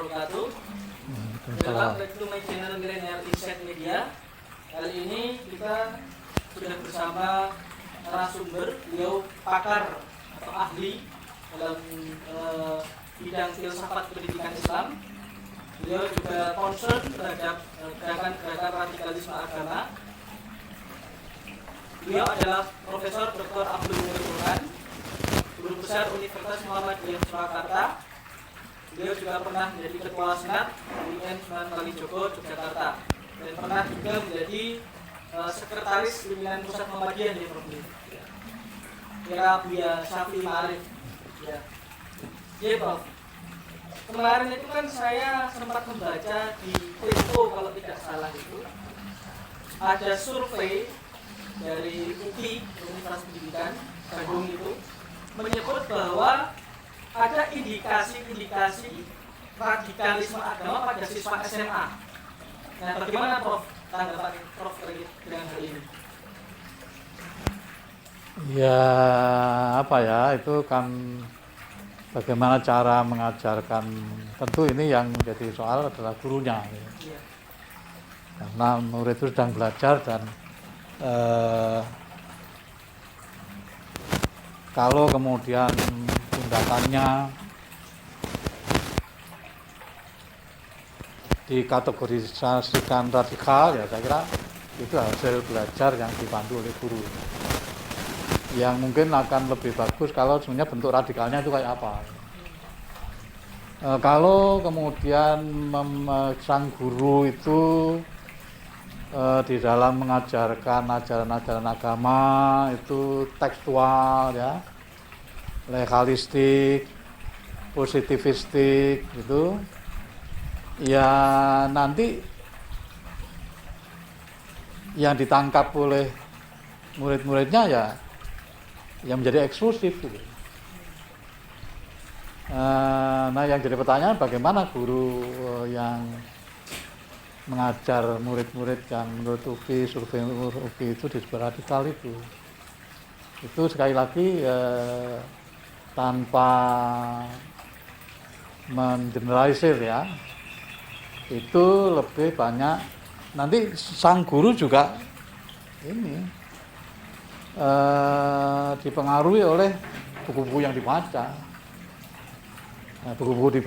wabarakatuh. Dalam Back to My Channel Millennial Insight Media. Kali ini kita sudah bersama narasumber, beliau pakar atau ahli dalam bidang filsafat pendidikan Islam. Beliau juga concern terhadap gerakan-gerakan radikalisme agama. Beliau adalah Profesor Dr. Abdul Munir Burhan, Guru Besar Universitas Muhammadiyah Surakarta. Beliau juga pernah menjadi Ketua Senat UIN Sunan Kalijogo, Yogyakarta, dan pernah juga menjadi Sekretaris Pimpinan Pusat Muhammadiyah di Provinsi. Kira Buya Syafi'i Ma'arif. Ya, Prof. Kemarin itu kan saya sempat membaca di Tempo kalau tidak salah itu ada survei dari UPI, Universitas Pendidikan Bandung itu menyebut bahwa ada indikasi-indikasi radikalisme agama pada siswa SMA. Nah, bagaimana Prof tanggapan Prof dengan hal ini? Ya, apa ya, itu kan bagaimana cara mengajarkan, tentu ini yang menjadi soal adalah gurunya. Ya. Karena murid itu sedang belajar dan kalau kemudian tindakannya dikategorisasikan radikal, ya saya kira itu hasil belajar yang dipandu oleh guru. Yang mungkin akan lebih bagus kalau sebenarnya bentuk radikalnya itu kayak apa. Kalau kemudian sang guru itu di dalam mengajarkan ajaran-ajaran agama itu tekstual, ya, legalistik, positivistik, gitu, ya nanti yang ditangkap oleh murid-muridnya ya yang menjadi eksklusif gitu. Nah, yang jadi pertanyaan bagaimana guru yang mengajar murid-murid yang menurut UPI, survei UPI itu disebut radikal itu sekali lagi tanpa mengeneralisir, ya, itu lebih banyak nanti sang guru juga ini dipengaruhi oleh buku-buku yang dibaca. Nah, buku-buku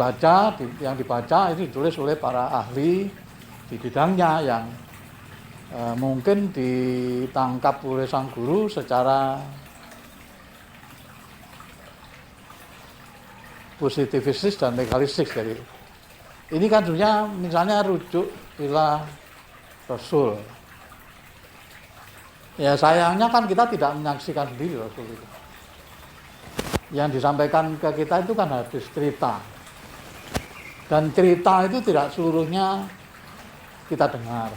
yang dibaca itu ditulis oleh para ahli di bidangnya yang mungkin ditangkap oleh sang guru secara positivistis dan legalistik. Jadi ini kan sebenarnya misalnya rujuk ila Rasul. Ya sayangnya kan kita tidak menyaksikan sendiri Rasul itu. Yang disampaikan ke kita itu kan hadis cerita. Dan cerita itu tidak seluruhnya kita dengar.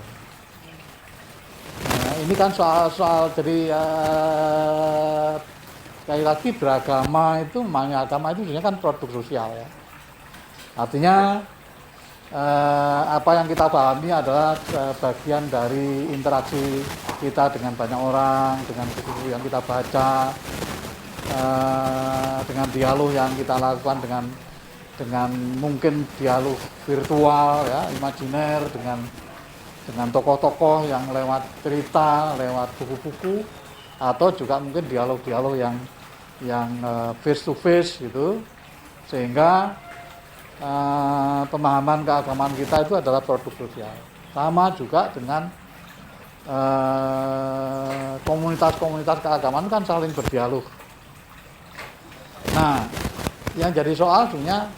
Nah, ini kan soal jadi sekali lagi beragama itu, agama itu sebenarnya kan produk sosial, ya. Artinya apa yang kita pahami adalah bagian dari interaksi kita dengan banyak orang, dengan buku yang kita baca, dengan dialog yang kita lakukan dengan mungkin dialog virtual, ya, imajiner dengan tokoh-tokoh yang lewat cerita, lewat buku-buku, atau juga mungkin dialog-dialog yang face to face gitu, sehingga pemahaman keagamaan kita itu adalah produk sosial. Sama juga dengan komunitas-komunitas keagamaan kan saling berdialog. Nah, yang jadi soal sebenarnya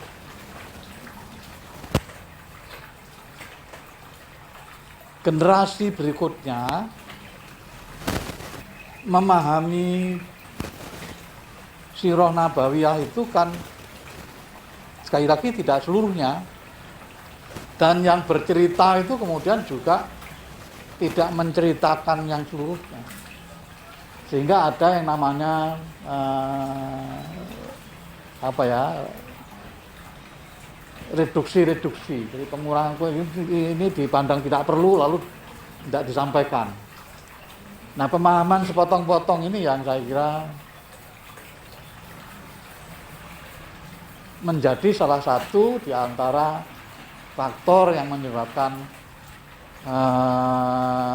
generasi berikutnya memahami sirah nabawiyah itu kan sekali lagi tidak seluruhnya, dan yang bercerita itu kemudian juga tidak menceritakan yang seluruhnya, sehingga ada yang namanya reduksi. Jadi pengurangan ini dipandang tidak perlu lalu tidak disampaikan. Nah, pemahaman sepotong-potong ini yang saya kira menjadi salah satu di antara faktor yang menyebabkan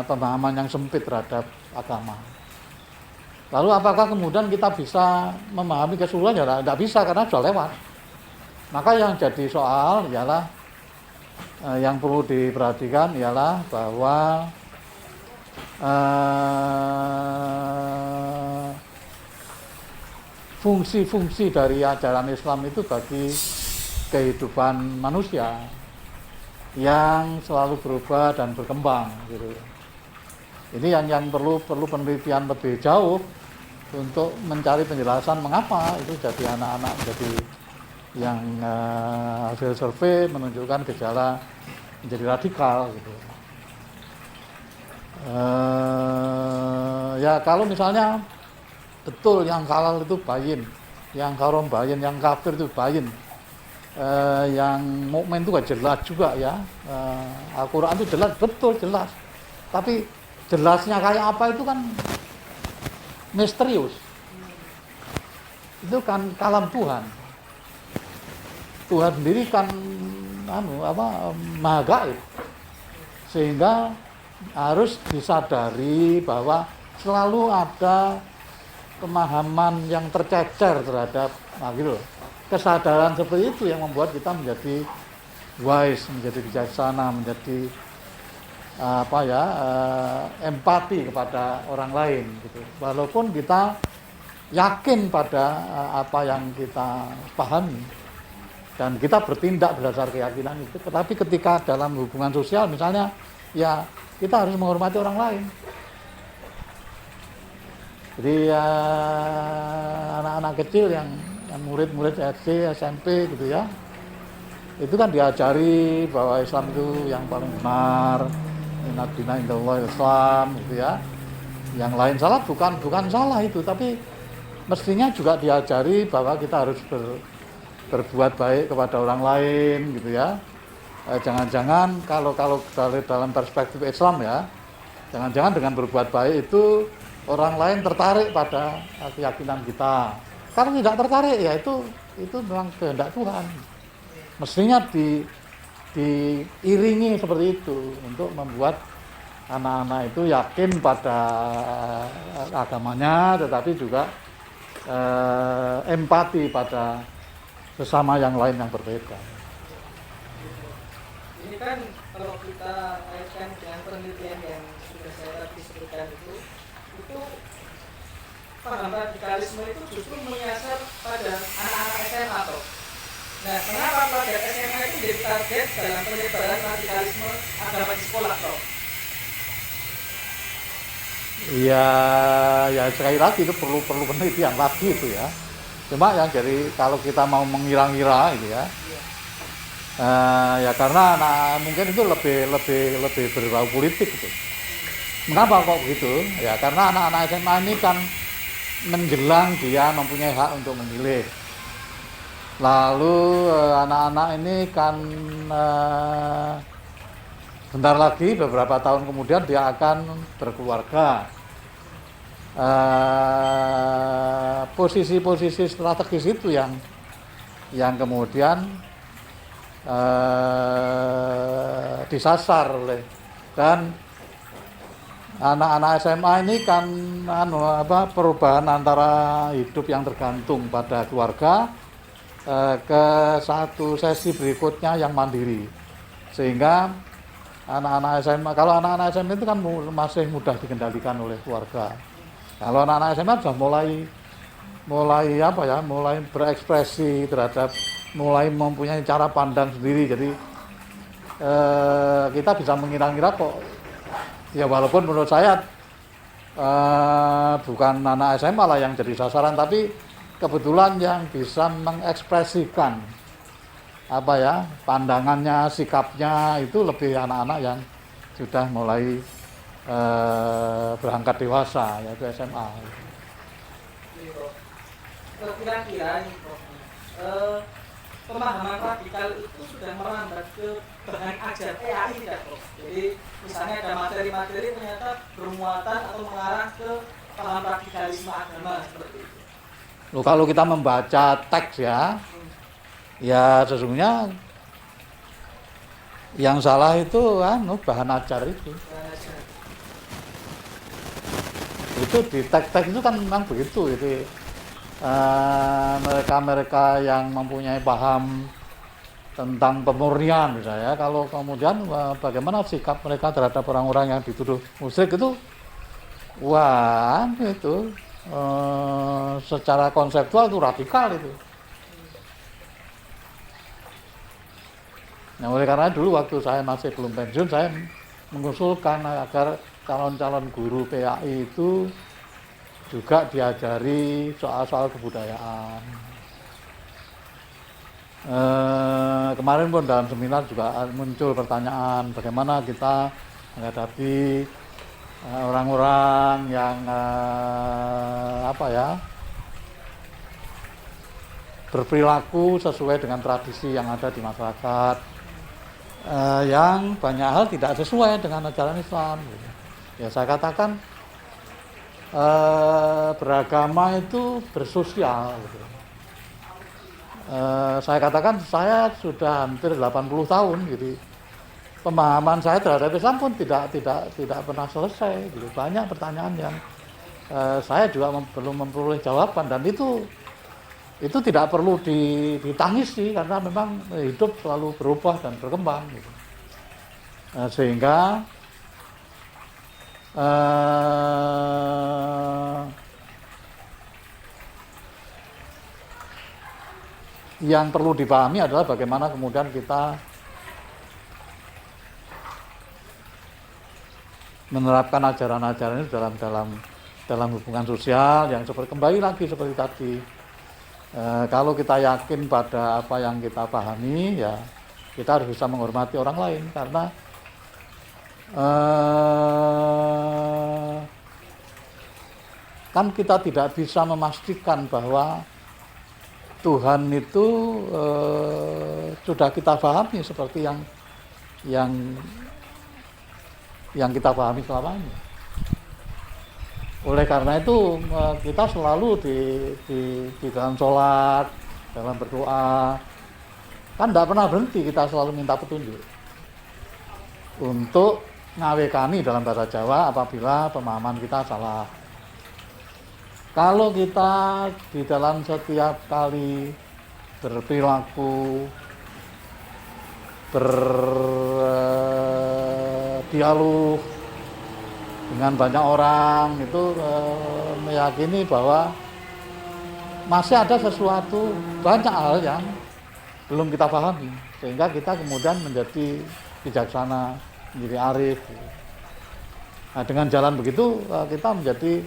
pemahaman yang sempit terhadap agama. Lalu apakah kemudian kita bisa memahami keseluruhan? Ya tidak bisa, karena sudah lewat. Maka yang jadi soal ialah yang perlu diperhatikan ialah bahwa fungsi-fungsi dari ajaran Islam itu bagi kehidupan manusia yang selalu berubah dan berkembang gitu. Ini yang perlu penelitian lebih jauh untuk mencari penjelasan mengapa itu jadi anak-anak jadi yang hasil survei menunjukkan gejala menjadi radikal gitu. Ya kalau misalnya betul yang halal itu bayin, yang haram bayin, yang kafir itu bayin, yang mukmin itu gak jelas juga ya. Al-Quran itu jelas, betul jelas. Tapi jelasnya kayak apa itu kan misterius. Itu kan kalam Tuhan. Tuhan sendiri kan maha gaib. Sehingga harus disadari bahwa selalu ada pemahaman yang tercecer terhadap gitu. Kesadaran seperti itu yang membuat kita menjadi wise, menjadi bijaksana, menjadi empati kepada orang lain gitu. Walaupun kita yakin pada apa yang kita pahami dan kita bertindak berdasar keyakinan itu, tetapi ketika dalam hubungan sosial misalnya ya kita harus menghormati orang lain. Jadi anak-anak kecil yang murid-murid SD, SMP gitu ya, itu kan diajari bahwa Islam itu yang paling benar, inna dina indallah Islam gitu ya. Yang lain salah bukan salah itu, tapi mestinya juga diajari bahwa kita harus berbuat baik kepada orang lain gitu ya. Jangan-jangan kalau dalam perspektif Islam ya, jangan-jangan dengan berbuat baik itu orang lain tertarik pada keyakinan kita. Kalau tidak tertarik ya itu memang kehendak Tuhan. Mestinya diiringi seperti itu untuk membuat anak-anak itu yakin pada agamanya, tetapi juga empati pada sesama yang lain yang berbeda. Ini kan kalau kita kaitkan dengan penelitian yang sudah saya tadi sebutkan itu paham radikalisme itu justru menyasar pada anak-anak SMA toh. Nah, kenapa pelajar SMA itu jadi target dalam penyebaran radikalisme agama di sekolah toh? Ya sekali lagi itu perlu penelitian lagi itu ya. Cuma yang jadi kalau kita mau mengira-ngira itu ya, ya karena mungkin itu lebih berbau politik itu. Mengapa kok begitu? Ya karena anak-anak SMA ini kan menjelang dia mempunyai hak untuk memilih. Lalu anak-anak ini kan bentar lagi beberapa tahun kemudian dia akan berkeluarga. Posisi-posisi strategis itu yang kemudian disasar oleh, dan anak-anak SMA ini kan perubahan antara hidup yang tergantung pada keluarga ke satu sesi berikutnya yang mandiri, sehingga anak-anak SMA, kalau anak-anak SMA itu kan masih mudah dikendalikan oleh keluarga. Kalau anak-anak SMA sudah mulai berekspresi terhadap, mulai mempunyai cara pandang sendiri. Jadi kita bisa mengira-ngira kok. Ya walaupun menurut saya bukan anak SMA lah yang jadi sasaran, tapi kebetulan yang bisa mengekspresikan pandangannya, sikapnya itu lebih anak-anak yang sudah mulai berangkat dewasa, yaitu SMA. Kira-kira pemahaman radikal itu sudah merambat ke bahan ajar PAI tidak, Prof? Jadi misalnya ada materi-materi ternyata bermuatan atau mengarah ke paham radikalisme agama seperti itu. Loh, kalau kita membaca teks ya sesungguhnya Yang salah itu bahan ajar itu. Itu di tag-tag itu kan memang begitu itu. Mereka-mereka yang mempunyai paham tentang pemurnian misalnya, kalau kemudian bagaimana sikap mereka terhadap orang-orang yang dituduh musyrik itu, wah itu secara konseptual itu radikal itu. Nah, oleh karena dulu waktu saya masih belum pensiun, saya mengusulkan agar calon-calon guru PAI itu juga diajari soal-soal kebudayaan. Kemarin pun dalam seminar juga muncul pertanyaan bagaimana kita menghadapi orang-orang yang berperilaku sesuai dengan tradisi yang ada di masyarakat, yang banyak hal tidak sesuai dengan ajaran Islam. Ya saya katakan beragama itu bersosial. Saya katakan saya sudah hampir 80 tahun, jadi pemahaman saya terhadap Islam pun tidak pernah selesai. Gitu. Banyak pertanyaan yang saya juga belum memperoleh jawaban, dan itu tidak perlu ditangisi karena memang hidup selalu berubah dan berkembang. Gitu. Sehingga yang perlu dipahami adalah bagaimana kemudian kita menerapkan ajaran-ajaran itu dalam hubungan sosial yang kembali lagi seperti tadi. Kalau kita yakin pada apa yang kita pahami, ya kita harus bisa menghormati orang lain, karena kan kita tidak bisa memastikan bahwa Tuhan itu sudah kita pahami seperti yang kita pahami selama ini. Oleh karena itu kita selalu di dalam sholat, dalam berdoa, kan tidak pernah berhenti, kita selalu minta petunjuk untuk ngawekani dalam bahasa Jawa apabila pemahaman kita salah. Kalau kita di dalam setiap kali berperilaku, berdialog dengan banyak orang itu meyakini bahwa masih ada sesuatu, banyak hal yang belum kita pahami, sehingga kita kemudian menjadi bijaksana, menjadi arif. Nah, dengan jalan begitu kita menjadi,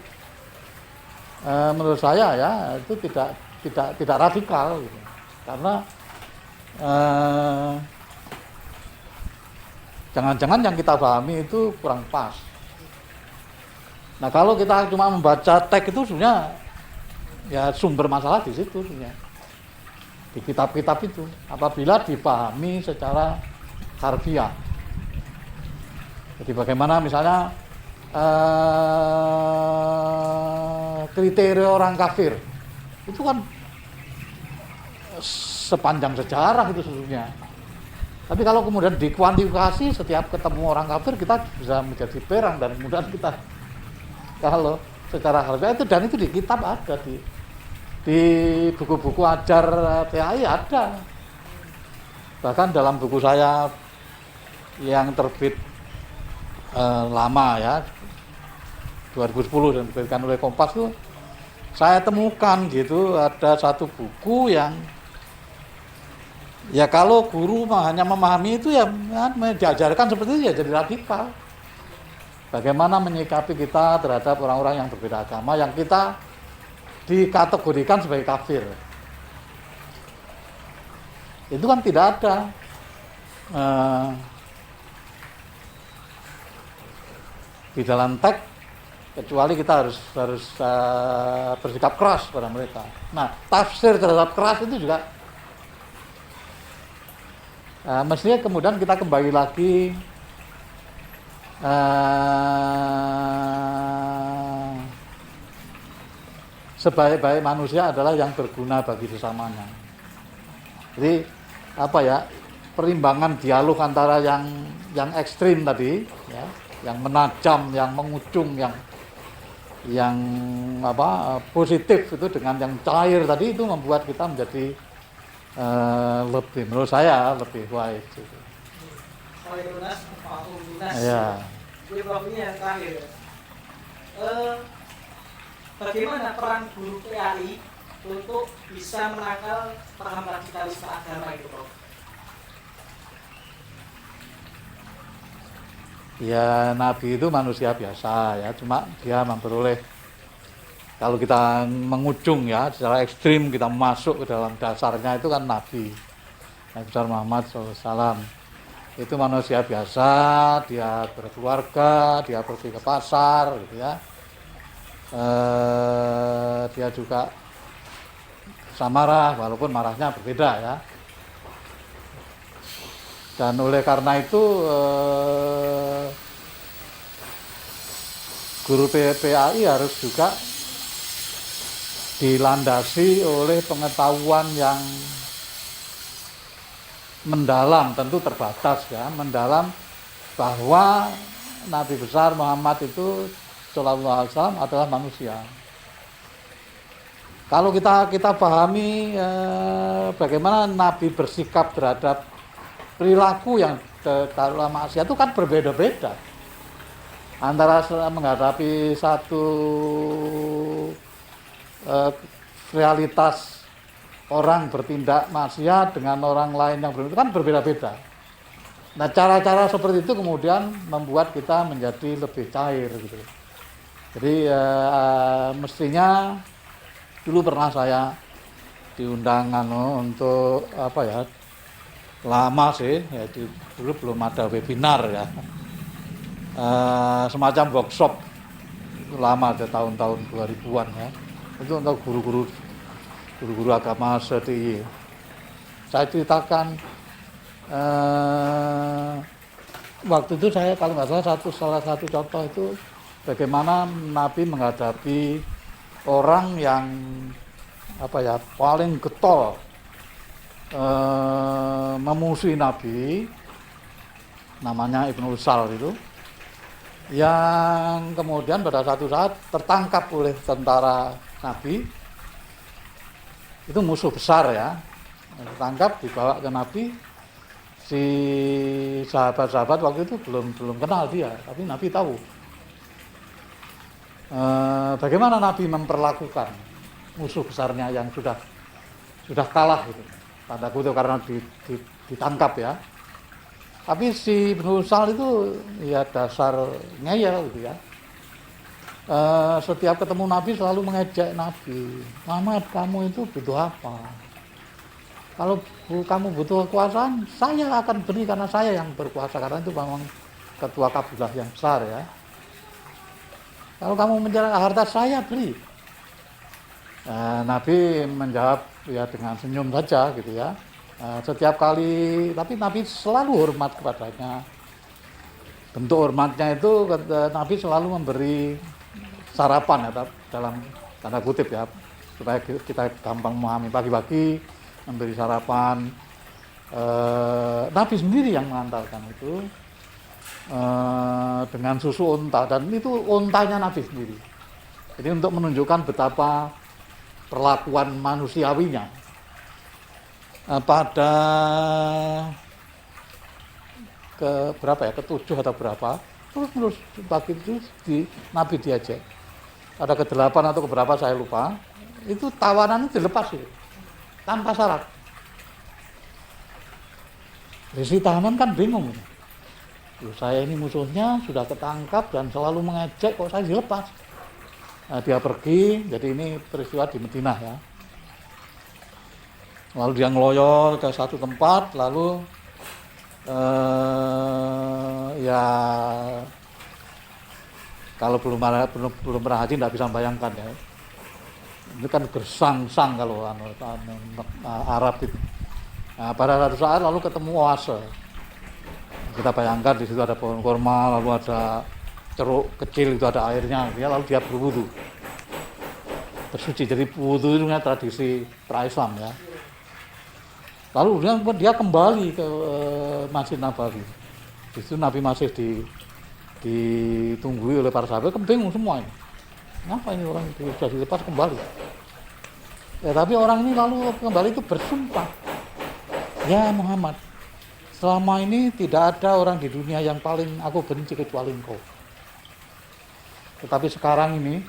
menurut saya ya, itu tidak radikal gitu. Karena jangan-jangan yang kita pahami itu kurang pas. Nah, kalau kita cuma membaca teks itu sebenarnya ya sumber masalah di situ sebenarnya. Di kitab-kitab itu apabila dipahami secara harfiah. Jadi bagaimana misalnya kriteria orang kafir itu kan sepanjang sejarah itu sesungguhnya. Tapi kalau kemudian dikuantifikasi, setiap ketemu orang kafir kita bisa menjadi perang, dan kemudian kita kalau secara harfiah itu, dan itu di kitab ada, di buku-buku ajar PAI ada. Bahkan dalam buku saya yang terbit lama ya, 2010 dan diterbitkan oleh Kompas itu, saya temukan gitu ada satu buku yang ya kalau guru hanya memahami itu ya diajarkan seperti itu ya jadi radikal. Bagaimana menyikapi kita terhadap orang-orang yang berbeda agama yang kita dikategorikan sebagai kafir. Itu kan tidak ada di dalam teks, kecuali kita harus bersikap keras pada mereka. Nah, tafsir terhadap keras itu juga mestinya kemudian kita kembali lagi sebaik-baik manusia adalah yang berguna bagi sesamanya. Jadi apa ya, perimbangan dialog antara yang ekstrim tadi, ya, yang menajam, yang mengucung, yang positif itu dengan yang cair tadi itu membuat kita menjadi lebih, menurut saya lebih wise. Gitu. Lunas, lunas. Ya. Jadi Prof ini yang terakhir. Bagaimana peran guru PAI untuk bisa menangkal paham radikalisme agama itu, Prof? Ya, Nabi itu manusia biasa ya, cuma dia memperoleh, kalau kita mengucung ya secara ekstrim, kita masuk ke dalam dasarnya itu kan Nabi besar Muhammad SAW. Itu manusia biasa, dia berkeluarga, dia pergi ke pasar gitu ya. Dia juga bisa marah, walaupun marahnya berbeda ya. Dan oleh karena itu guru PAI harus juga dilandasi oleh pengetahuan yang mendalam, tentu terbatas ya, mendalam bahwa Nabi besar Muhammad itu Shallallahu Alaihi Wasallam adalah manusia. Kalau kita pahami bagaimana Nabi bersikap terhadap perilaku yang kalau maksiat itu kan berbeda-beda antara menghadapi satu realitas orang bertindak maksiat dengan orang lain yang berbeda, kan berbeda-beda. Nah, cara-cara seperti itu kemudian membuat kita menjadi lebih cair gitu. Jadi mestinya dulu pernah saya diundang untuk lama sih ya, dulu belum ada webinar ya, semacam workshop itu lama, ada tahun-tahun 2000-an ya, itu untuk guru-guru agama SDI. Saya ceritakan waktu itu saya kalau nggak salah satu contoh itu bagaimana Nabi menghadapi orang yang paling getol memusuhi Nabi, namanya Ibnu Usal itu, yang kemudian pada satu saat tertangkap oleh tentara Nabi. Itu musuh besar ya, tertangkap, dibawa ke Nabi. Si sahabat-sahabat waktu itu belum kenal dia, tapi Nabi tahu bagaimana Nabi memperlakukan musuh besarnya yang sudah kalah gitu, tanda kutip, karena ditangkap ya. Tapi si Ibnu Usal itu ya dasar ngeyel gitu ya. Setiap ketemu Nabi selalu mengejek Nabi. Muhammad, kamu itu butuh apa? Kalau kamu butuh kekuasaan, saya akan beri karena saya yang berkuasa, karena itu memang ketua kabilah yang besar ya. Kalau kamu mencari harta, saya beri. Nabi menjawab ya dengan senyum saja gitu ya. Setiap kali, tapi Nabi selalu hormat kepadanya. Bentuk hormatnya itu Nabi selalu memberi sarapan ya, dalam tanda kutip ya, supaya kita gampang memahami. Pagi-pagi memberi sarapan, Nabi sendiri yang mengantarkan itu dengan susu unta, dan itu untanya Nabi sendiri. Jadi untuk menunjukkan betapa perlakuan manusiawinya. Pada ke-7 atau berapa, terus pagi itu Nabi diajak. Pada ke-8 atau ke-berapa saya lupa, itu tawanannya dilepas itu, tanpa syarat. Si tahanan kan bingung. Saya ini musuhnya sudah ketangkap dan selalu mengejek, kok saya dilepas. Nah, dia pergi, jadi ini peristiwa di Madinah ya. Lalu dia ngeloyor ke satu tempat, lalu ya kalau belum pernah haji tidak bisa membayangkan ya. Ini kan gersang-sang kalau Arab itu. Nah, pada satu saat lalu ketemu oase. Kita bayangkan di situ ada pohon kurma, lalu ada ceruk kecil, itu ada airnya, ya, lalu dia berwudu, bersuci. Jadi wudu itu tradisi pra-Islam ya. Lalu dia kembali ke Masjid Nabawi. Di situ Nabi masih ditunggui oleh para sahabat, bingung semua ini. Kenapa ini orang itu sudah dilepas kembali? Ya, tapi orang ini lalu kembali itu bersumpah, ya Muhammad, selama ini tidak ada orang di dunia yang paling aku benci kecuali engkau. Tetapi sekarang ini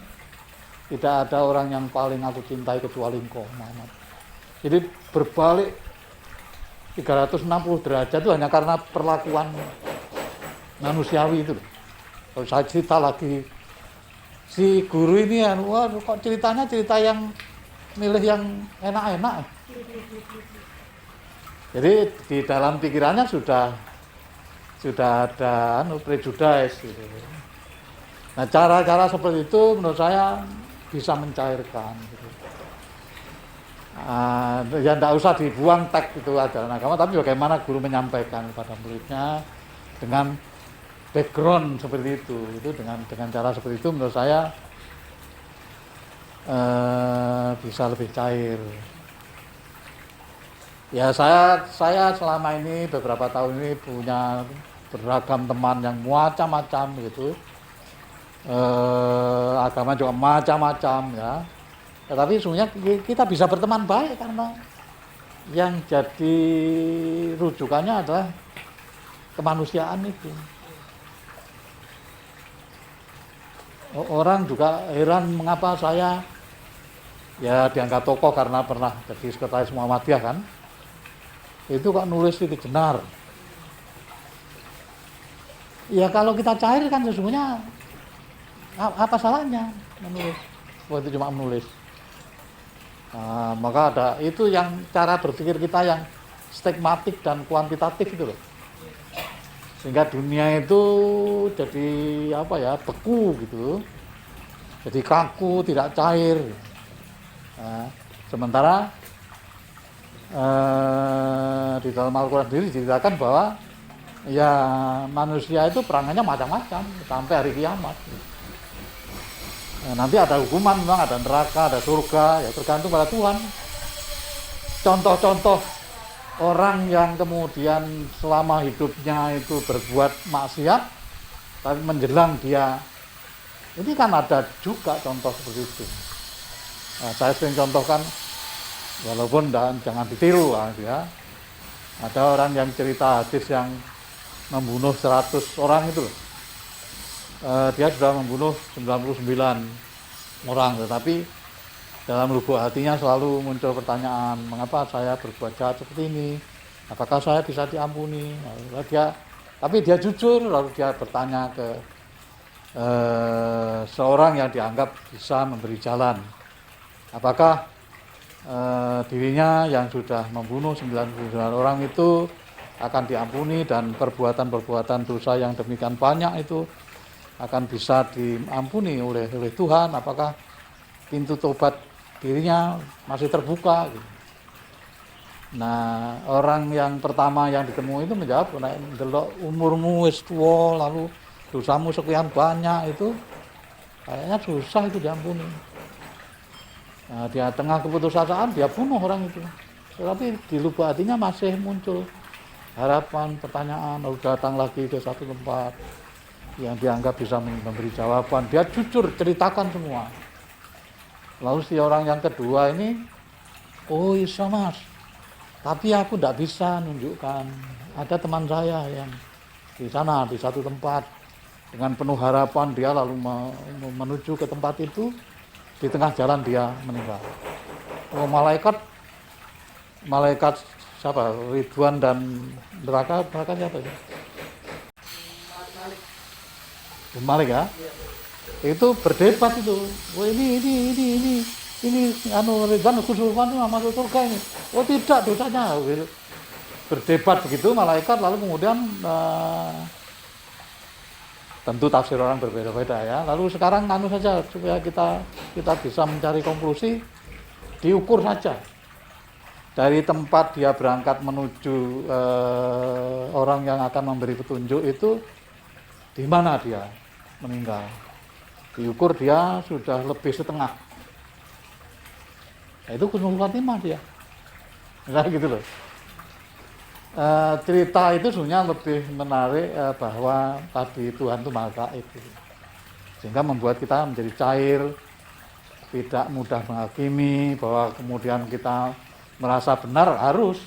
tidak ada orang yang paling aku cintai kecuali engkau Muhammad. Jadi berbalik 360 derajat itu hanya karena perlakuan manusiawi itu. Kalau saya cerita lagi, si guru ini wah, kok ceritanya cerita yang milih yang enak-enak. Jadi di dalam pikirannya sudah ada prejudice gitu. Nah, cara-cara seperti itu menurut saya bisa mencairkan gitu. Ya tidak usah dibuang teks itu ajaran agama, tapi bagaimana guru menyampaikan kepada muridnya dengan background seperti itu dengan cara seperti itu menurut saya bisa lebih cair. Ya saya selama ini beberapa tahun ini punya beragam teman yang macam-macam gitu, agama juga macam-macam ya. Tetapi sebenarnya kita bisa berteman baik karena yang jadi rujukannya adalah kemanusiaan itu. Orang juga heran mengapa saya ya dianggap tokoh karena pernah jadi sekretaris Muhammadiyah kan. Itu kok nulis di Jenar. Ya kalau kita cair kan sesungguhnya apa salahnya menulis. Itu cuma menulis. Nah, maka ada itu yang cara berpikir kita yang stigmatik dan kuantitatif itu loh. Sehingga dunia itu jadi beku gitu, jadi kaku, tidak cair. Nah, sementara di dalam Al-Quran sendiri diceritakan bahwa ya manusia itu perangannya macam-macam sampai hari kiamat. Nah, nanti ada hukuman, memang ada neraka, ada surga, ya tergantung pada Tuhan. Contoh-contoh orang yang kemudian selama hidupnya itu berbuat maksiat, tapi menjelang dia, ini kan ada juga contoh seperti itu. Nah, saya sering contohkan, walaupun jangan ditiru ya. Ada orang yang cerita hadis yang membunuh 100 orang itu, dia sudah membunuh 99 orang, tetapi dalam lubuk hatinya selalu muncul pertanyaan, mengapa saya berbuat jahat seperti ini? Apakah saya bisa diampuni? Tapi dia jujur, lalu dia bertanya ke seorang yang dianggap bisa memberi jalan. Apakah dirinya yang sudah membunuh 99 orang itu akan diampuni dan perbuatan-perbuatan dosa yang demikian banyak itu akan bisa diampuni oleh Tuhan? Apakah pintu tobat dirinya masih terbuka gitu. Nah, orang yang pertama yang ditemui itu menjawab, nek ndelok umurmu wis tuwa lalu dosamu sekian banyak itu kayaknya susah itu diampuni. Nah, di tengah keputusasaan dia bunuh orang itu. Tetapi di lubuk hatinya masih muncul harapan, pertanyaan, lalu datang lagi ke satu tempat yang dianggap bisa memberi jawaban. Dia jujur ceritakan semua. Lalu si orang yang kedua ini, oh iya mas, tapi aku tidak bisa nunjukkan. Ada teman saya yang di sana, di satu tempat, dengan penuh harapan dia lalu menuju ke tempat itu, di tengah jalan dia meninggal. Oh malaikat siapa? Ridwan dan neraka siapa itu? Malik ya? Itu berdebat itu. Oh ini Ridwan Khusufan itu masuk surga ini. Oh tidak, dosanya. Berdebat begitu malaikat, lalu kemudian tentu tafsir orang berbeda-beda ya. Lalu sekarang saja supaya kita bisa mencari konklusi, diukur saja. Dari tempat dia berangkat menuju orang yang akan memberi petunjuk itu, di mana dia meninggal. Diukur dia sudah lebih setengah. Nah, itu husnul khatimah dia. Nah gitu loh. cerita itu sebenarnya lebih menarik bahwa tadi Tuhan itu Maha Gaib gitu. Sehingga membuat kita menjadi cair, tidak mudah menghakimi, bahwa kemudian kita merasa benar harus,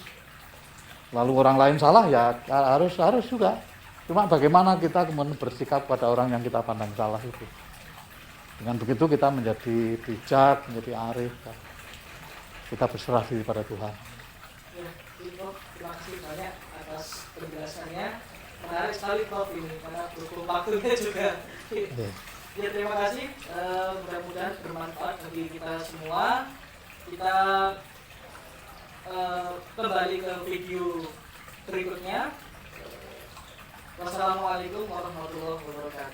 lalu orang lain salah ya harus juga. Cuma bagaimana kita kemudian bersikap pada orang yang kita pandang salah itu. Dengan begitu kita menjadi bijak, menjadi arif, kita berserah diri pada Tuhan. Ya, Prof, terima kasih banyak atas penjelasannya. Menarik sekali Prof ini, karena berhubung waktunya juga. Ya, terima kasih. Mudah-mudahan bermanfaat bagi kita semua. Kita kembali ke video berikutnya. Wassalamualaikum warahmatullahi wabarakatuh.